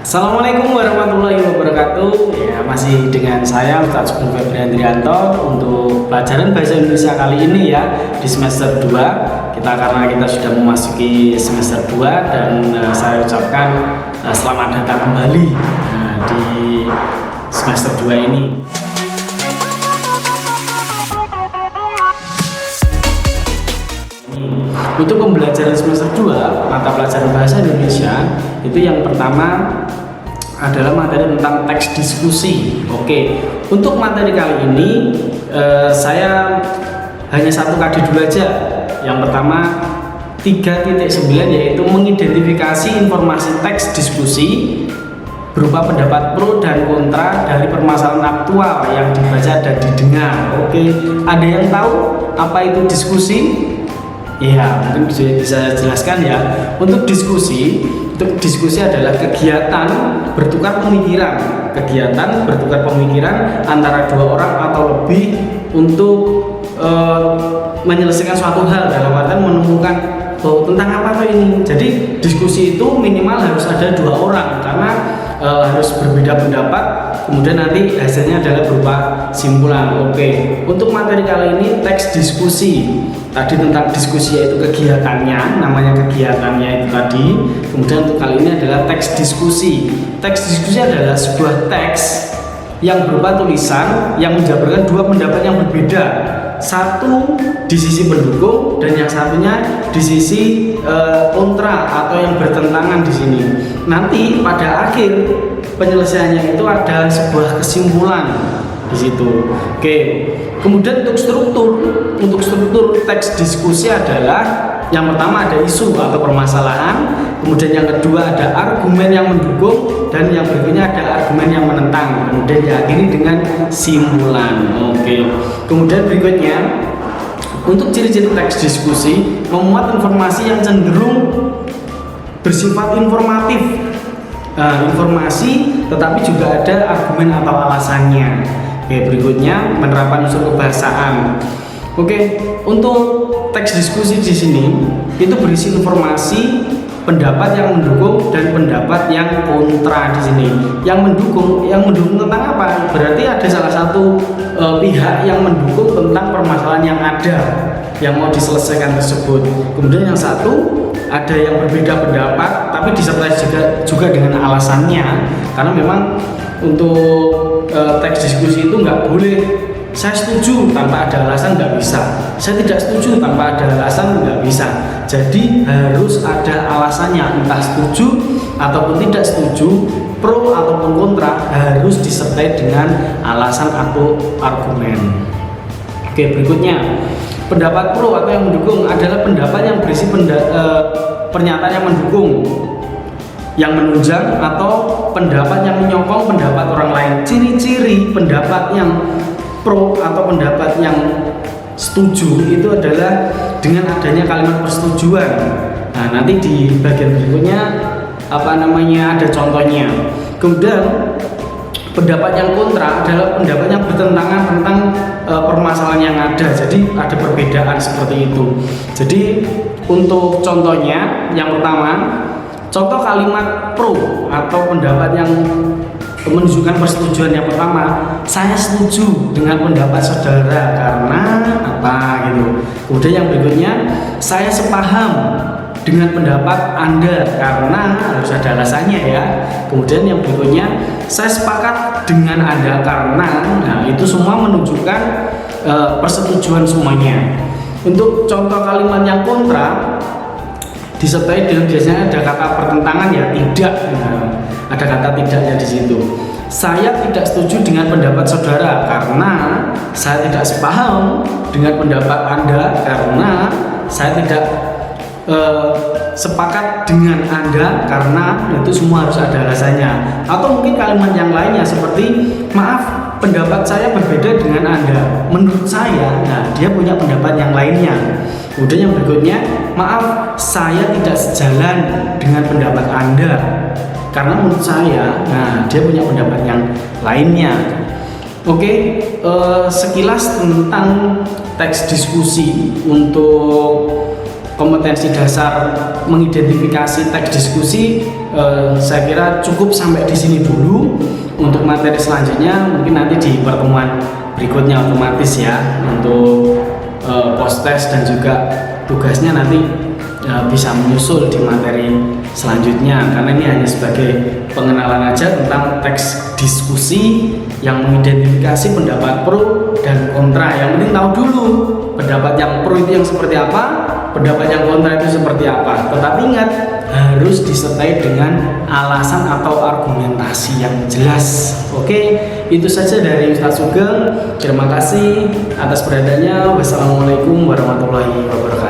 Assalamualaikum warahmatullahi wabarakatuh. Ya, masih dengan saya Ustaz Sugeng Febriandrianto untuk pelajaran bahasa Indonesia kali ini ya di semester 2. Karena kita sudah memasuki semester 2 dan saya ucapkan selamat datang kembali di semester 2 ini. Untuk pembelajaran semester 2 mata pelajaran bahasa Indonesia itu yang pertama adalah materi tentang teks diskusi. Oke, untuk materi kali ini saya hanya satu kali dulu aja. Yang pertama 3.9 yaitu mengidentifikasi informasi teks diskusi berupa pendapat pro dan kontra dari permasalahan aktual yang dibaca dan didengar. Oke, ada yang tahu apa itu diskusi? Ya, mungkin bisa jelaskan ya. Untuk diskusi adalah kegiatan bertukar pemikiran, antara dua orang atau lebih untuk menyelesaikan suatu hal, dalam artian menemukan tentang apa ini. Jadi diskusi itu minimal harus ada dua orang karena harus berbeda pendapat, kemudian nanti hasilnya adalah berupa simpulan. Oke, untuk materi kali ini teks diskusi. Tadi tentang diskusi yaitu kegiatannya, namanya kegiatannya itu tadi. Kemudian untuk kali ini adalah teks diskusi. Teks diskusi adalah sebuah teks yang berupa tulisan yang menjabarkan dua pendapat yang berbeda. Satu di sisi pendukung dan yang satunya di sisi kontra atau yang bertentangan di sini. Nanti pada akhir penyelesaiannya itu ada sebuah kesimpulan di situ. Oke. Kemudian untuk struktur teks diskusi adalah yang pertama ada isu atau permasalahan, kemudian yang kedua ada argumen yang mendukung, dan yang berikutnya ada argumen yang menentang, kemudian diakhiri dengan simpulan. Oke. Kemudian berikutnya untuk ciri-ciri teks diskusi memuat informasi yang cenderung bersifat informatif, informasi tetapi juga ada argumen atau alasannya. Oke, berikutnya penerapan unsur kebahasaan. Oke, untuk teks diskusi di sini itu berisi informasi pendapat yang mendukung dan pendapat yang kontra di sini. Yang mendukung tentang apa? Berarti ada salah satu pihak yang mendukung tentang permasalahan yang ada yang mau diselesaikan tersebut. Kemudian yang satu ada yang berbeda pendapat tapi disertai juga dengan alasannya, karena memang untuk teks diskusi itu nggak boleh saya setuju tanpa ada alasan, nggak bisa. Saya tidak setuju tanpa ada alasan, nggak bisa. Jadi harus ada alasannya, entah setuju ataupun tidak setuju, pro ataupun kontra, harus disertai dengan alasan atau argumen. Oke, berikutnya pendapat pro atau yang mendukung adalah pendapat yang berisi pernyataan yang mendukung, yang menunjang, atau pendapat yang menyokong pendapat orang lain. Ciri-ciri pendapat yang pro atau pendapat yang setuju itu adalah dengan adanya kalimat persetujuan. Nah, nanti di bagian berikutnya ada contohnya. Kemudian pendapat yang kontra adalah pendapat yang bertentangan tentang permasalahan yang ada. Jadi ada perbedaan seperti itu. Jadi untuk contohnya yang pertama, contoh kalimat pro atau pendapat yang menunjukkan persetujuan yang pertama, saya setuju dengan pendapat saudara karena apa gitu. Kemudian yang berikutnya, saya sepaham dengan pendapat Anda karena harus ada alasannya ya. Kemudian yang berikutnya, saya sepakat dengan Anda karena, nah itu semua menunjukkan persetujuan semuanya. Untuk contoh kalimat yang kontra disertai dengan biasanya ada kata pertentangan ya, tidak. Nah, ada kata tidaknya di situ. Saya tidak setuju dengan pendapat saudara karena saya tidak sepaham dengan pendapat Anda karena saya tidak sepakat dengan Anda karena itu semua harus ada alasannya. Atau mungkin kalimat yang lainnya seperti maaf, pendapat saya berbeda dengan Anda. Menurut saya, nah dia punya pendapat yang lainnya. Kemudian yang berikutnya, maaf, saya tidak sejalan dengan pendapat Anda karena menurut saya, nah dia punya pendapat yang lainnya. Oke, sekilas tentang teks diskusi untuk kompetensi dasar mengidentifikasi teks diskusi saya kira cukup sampai di sini dulu. Untuk materi selanjutnya mungkin nanti di pertemuan berikutnya otomatis ya, untuk post test dan juga tugasnya nanti bisa menyusul di materi selanjutnya, karena ini hanya sebagai pengenalan aja tentang teks diskusi yang mengidentifikasi pendapat pro dan kontra. Yang penting tahu dulu pendapat yang pro itu yang seperti apa, pendapat yang kontra itu seperti apa. Tetapi ingat, harus disertai dengan alasan atau argumentasi yang jelas. Oke, itu saja dari Ustadz Sugeng. Terima kasih atas perhatiannya. Wassalamualaikum warahmatullahi wabarakatuh.